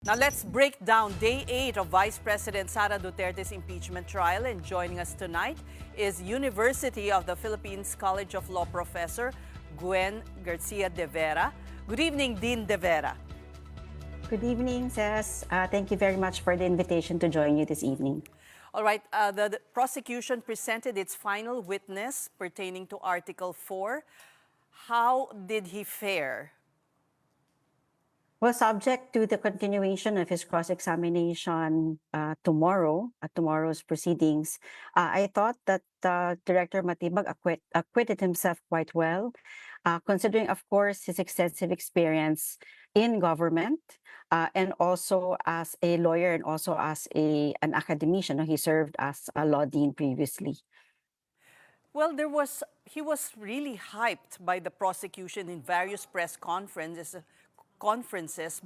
Now let's break down day 8 of Vice President Sara Duterte's impeachment trial. And joining us tonight is University of the Philippines College of Law professor Gwen Garcia de Vera. Good evening, Dean de Vera. Good evening, Cez. Thank you very much for the invitation to join you this evening. All right, the prosecution presented its final witness pertaining to Article 4. How did he fare? Well, subject to the continuation of his cross-examination tomorrow, at tomorrow's proceedings, I thought that Director Matibag acquitted himself quite well, considering, of course, his extensive experience in government and also as a lawyer and also as an academician. He served as a law dean previously. Well, he was really hyped by the prosecution in various press conferences,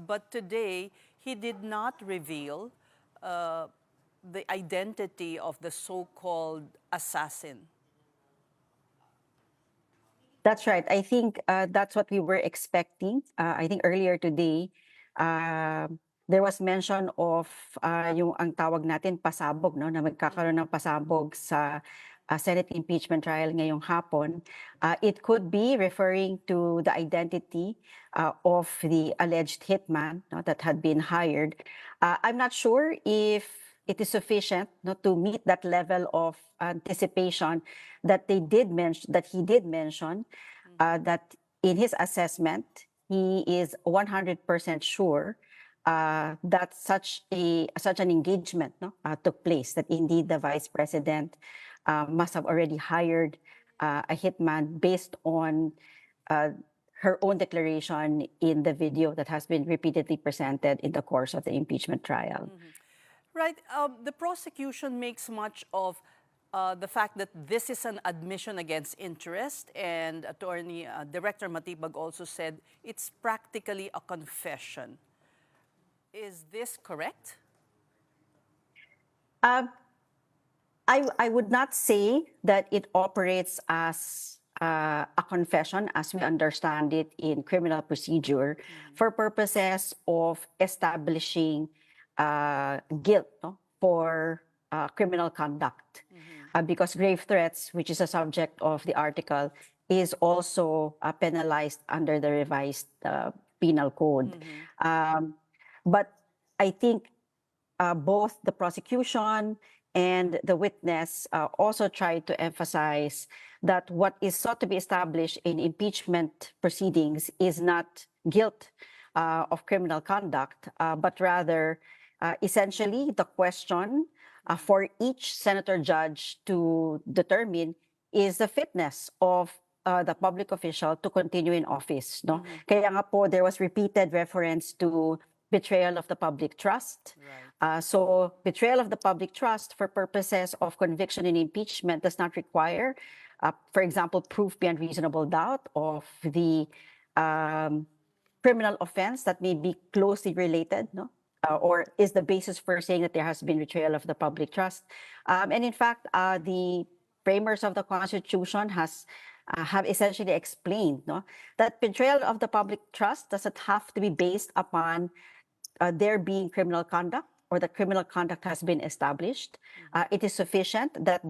but today he did not reveal the identity of the so-called assassin. That's right. I think that's what we were expecting. I think earlier today, there was mention of yung ang tawag natin pasabog, no? Na magkakaroon ng pasabog sa Senate impeachment trial ngayong hapon. It could be referring to the identity of the alleged hitman, no, that had been hired. I'm not sure if it is sufficient, no, to meet that level of anticipation that he did mention that in his assessment he is 100% sure that such an engagement, no, took place, that indeed the vice president must have already hired a hitman based on her own declaration in the video that has been repeatedly presented in the course of the impeachment trial. Right. The prosecution makes much of the fact that this is an admission against interest, and Director Matibag also said it's practically a confession. Is this correct? I would not say that it operates as a confession as we understand it in criminal procedure for purposes of establishing guilt, no, for criminal conduct. Because grave threats, which is a subject of the article, is also penalized under the revised penal code. But I think both the prosecution and the witness also tried to emphasize that what is sought to be established in impeachment proceedings is not guilt of criminal conduct, but rather essentially the question for each senator judge to determine is the fitness of the public official to continue in office. No? Kaya nga po, there was repeated reference to betrayal of the public trust. Right. So betrayal of the public trust for purposes of conviction in impeachment does not require, for example, proof beyond reasonable doubt of the criminal offense that may be closely related, no? Or is the basis for saying that there has been betrayal of the public trust. And in fact, the framers of the Constitution have essentially explained, no, that betrayal of the public trust doesn't have to be based upon there being criminal conduct or that criminal conduct has been established. It is sufficient that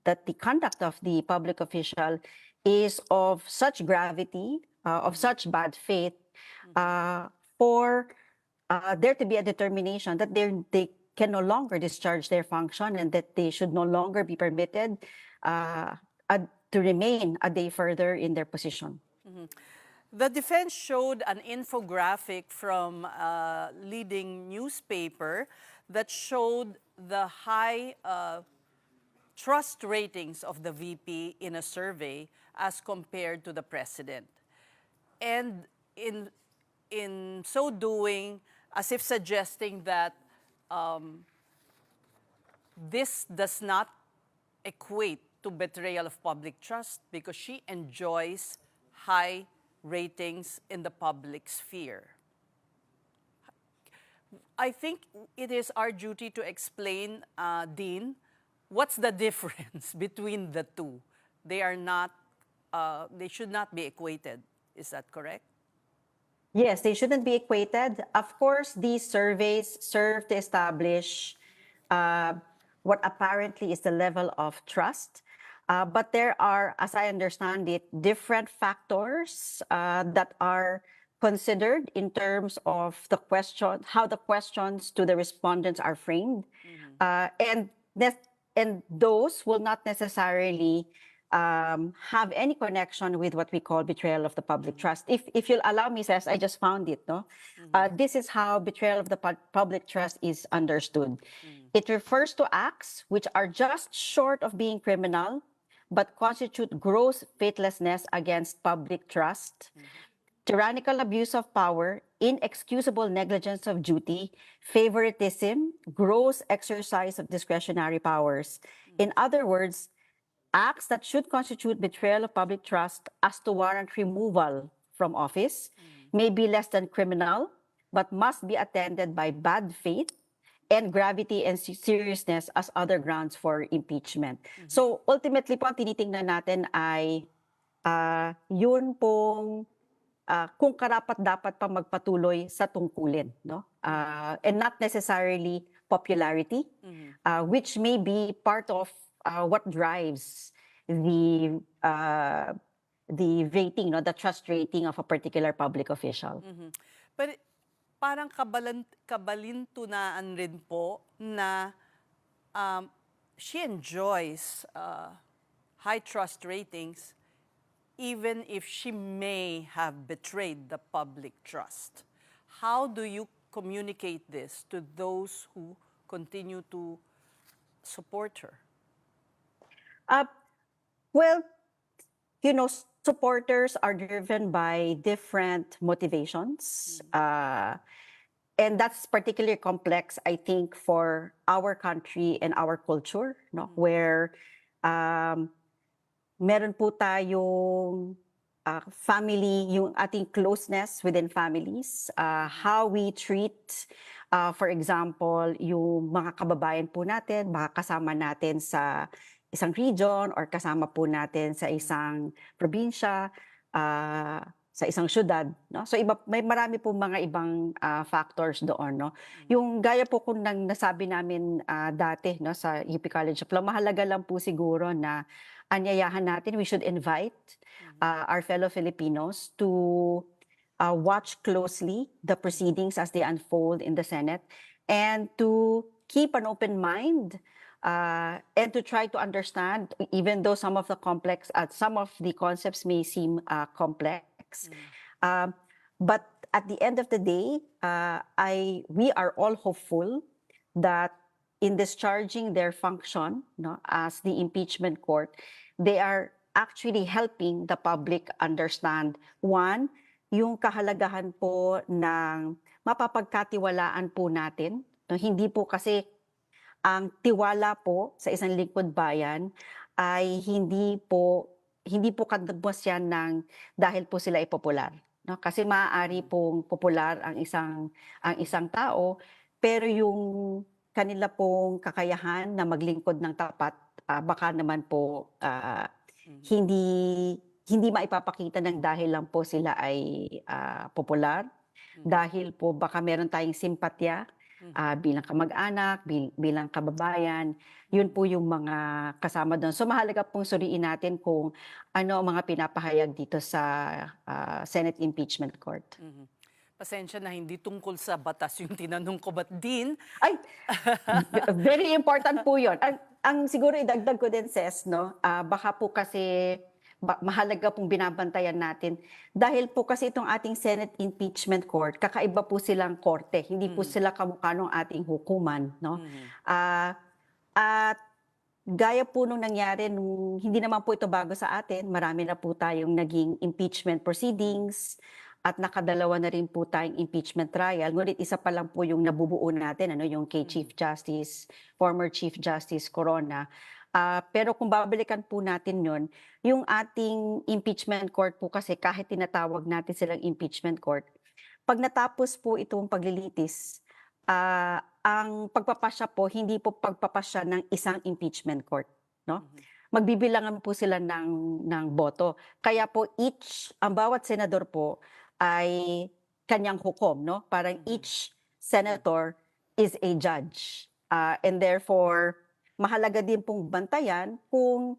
the conduct of the public official is of such gravity, of such bad faith, for there to be a determination that they can no longer discharge their function and that they should no longer be permitted to remain a day further in their position. The defense showed an infographic from a leading newspaper that showed the high trust ratings of the VP in a survey as compared to the president. And in so doing, as if suggesting that this does not equate to betrayal of public trust because she enjoys high ratings in the public sphere. I think it is our duty to explain, Dean, what's the difference between the two. They should not be equated. Is that correct? Yes, they shouldn't be equated. Of course, these surveys serve to establish uh, what apparently is the level of trust. But there are, as I understand it, different factors that are considered in terms of the question, how the questions to the respondents are framed. And those will not necessarily have any connection with what we call betrayal of the public trust. If you'll allow me, Cess, I just found it. No, this is how betrayal of the public trust is understood. It refers to acts which are just short of being criminal, but constitute gross faithlessness against public trust, tyrannical abuse of power, inexcusable negligence of duty, favoritism, gross exercise of discretionary powers. In other words, acts that should constitute betrayal of public trust as to warrant removal from office may be less than criminal, but must be attended by bad faith and gravity and seriousness as other grounds for impeachment. So ultimately po, ang tinitingnan natin ay yun pong kung karapat-dapat pa magpatuloy sa tungkulin, no? And not necessarily popularity, which may be part of what drives the rating, no, the trust rating of a particular public official. Pero parang kabalintunaan rin po na she enjoys high trust ratings even if she may have betrayed the public trust. How do you communicate this to those who continue to support her? Well, you know, supporters are driven by different motivations. And that's particularly complex, I think, for our country and our culture, no? Where meron po tayong family, yung ating closeness within families, how we treat, for example, yung mga kababayan po natin, baka kasama natin sa isang region or kasama po natin sa isang probinsya, sa isang syudad, no? So may marami po mga ibang factors doon, no? Yung gaya po kung nasabi namin dati, no, sa UP College of Law, mahalaga lang po siguro na anyayahan natin, we should invite our fellow Filipinos to watch closely the proceedings as they unfold in the Senate and to keep an open mind and to try to understand, even though some of the concepts may seem complex. But at the end of the day, we are all hopeful that in discharging their function, no, as the impeachment court, they are actually helping the public understand, one, yung kahalagahan po ng mapapagkatiwalaan po natin. No, hindi po kasi ang tiwala po sa isang lingkod bayan ay hindi po katapos yan dahil po sila ay popular. No? Kasi maaari pong popular ang isang tao, pero yung kanila pong kakayahan na maglingkod ng tapat, baka naman po hindi maipapakita ng dahil lang po sila ay popular, dahil po baka meron tayong simpatya bilang kamag-anak, bilang kababayan. Yun po yung mga kasama doon. So mahalaga pong suriin natin kung ano ang mga pinapahayag dito sa Senate Impeachment Court. Pasensya na hindi tungkol sa batas yung tinanong ko, but din... Ay, very important po yun. Ang siguro idagdag ko din, Ses, no? Baka po kasi mahalaga pong binabantayan natin. Dahil po kasi itong ating Senate Impeachment Court, kakaiba po silang korte. Hindi po sila kamukha ng ating hukuman, no? At gaya po nung nangyari, hindi naman po ito bago sa atin, marami na po tayong naging impeachment proceedings, at nakadalawa na rin po tayong impeachment trial. Ngunit isa pa lang po yung nabubuo natin, yung kay former Chief Justice Corona. Pero kung babalikan po natin yung ating impeachment court po kasi kahit tinatawag natin silang impeachment court, pag natapos po itong paglilitis, ang pagpapasya po, hindi po pagpapasya ng isang impeachment court, no? Magbibilangan po sila ng boto. Kaya po ang bawat senador po ay kanyang hukom, no? Parang each senator is a judge. And therefore, mahalaga din pong bantayan kung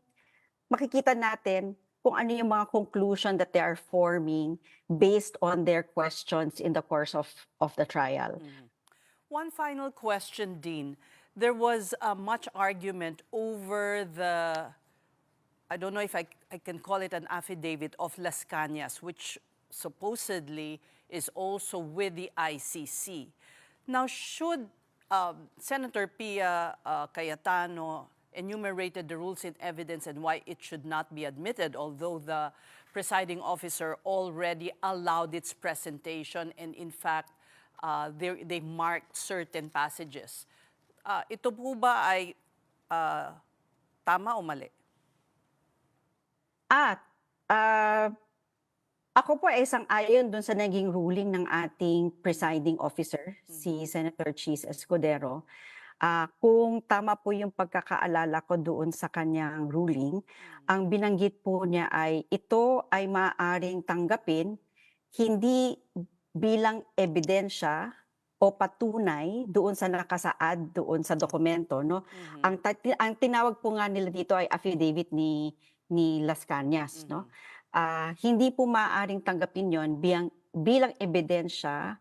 makikita natin kung ano yung mga conclusion that they are forming based on their questions in the course of the trial. One final question, Dean. There was much argument over the, I don't know if I can call it an affidavit of Las Cañas, which supposedly is also with the ICC. Now, should Senator Pia Cayetano enumerated the rules in evidence and why it should not be admitted, although the presiding officer already allowed its presentation and in fact, they marked certain passages. Ito po ba ay tama o mali? At ako po ay sang-ayon dun sa naging ruling ng ating presiding officer, si Senator Chis Escudero. Kung tama po yung pagkakaalala ko doon sa kanyang ruling, ang binanggit po niya ay ito ay maaaring tanggapin hindi bilang ebidensya o patunay doon sa nakasaad doon sa dokumento, no? Ang tinawag po nga nila dito ay affidavit ni Las Cañas, no? Hindi po maaaring tanggapin yon bilang ebidensya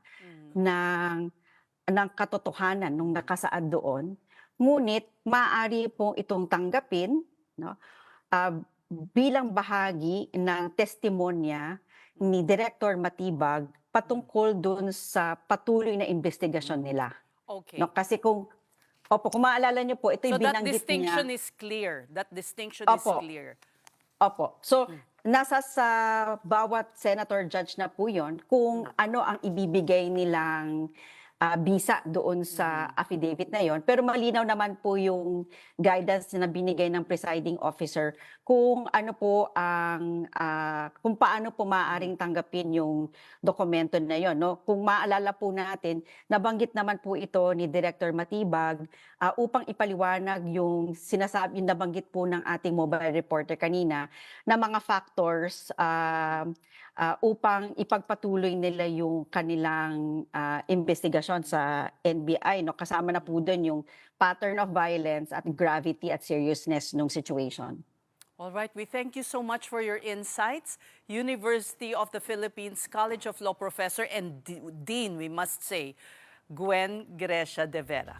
ng katotohanan nung nakasaad doon. Ngunit maaari po itong tanggapin, no? Bilang bahagi ng testimonya ni Director Matibag patungkol doon sa patuloy na investigasyon nila. Okay. No, kasi kung maalala niyo po, ito'y So that binanggit distinction niya. is clear. That distinction is Opo. clear. Opo. So, nasa sa bawat senator judge na po yon kung ano ang ibibigay nilang bisa doon sa affidavit na yon. Pero malinaw naman po yung guidance na binigay ng presiding officer kung ano po ang kung paano po maaaring tanggapin yung dokumento na yon, no? Kung maalala po natin, nabanggit naman po ito ni Director Matibag upang ipaliwanag yung sinasabi, nabanggit po ng ating mobile reporter kanina na mga factors upang ipagpatuloy nila yung kanilang investigasyon sa NBI, no? Kasama na po doon yung pattern of violence at gravity at seriousness ng situation. All right, we thank you so much for your insights. University of the Philippines College of Law Professor and Dean, we must say, Gwen Grecia de Vera.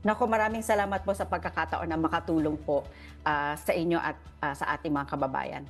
Naku, maraming salamat po sa pagkakataon na makatulong po sa inyo at sa ating mga kababayan.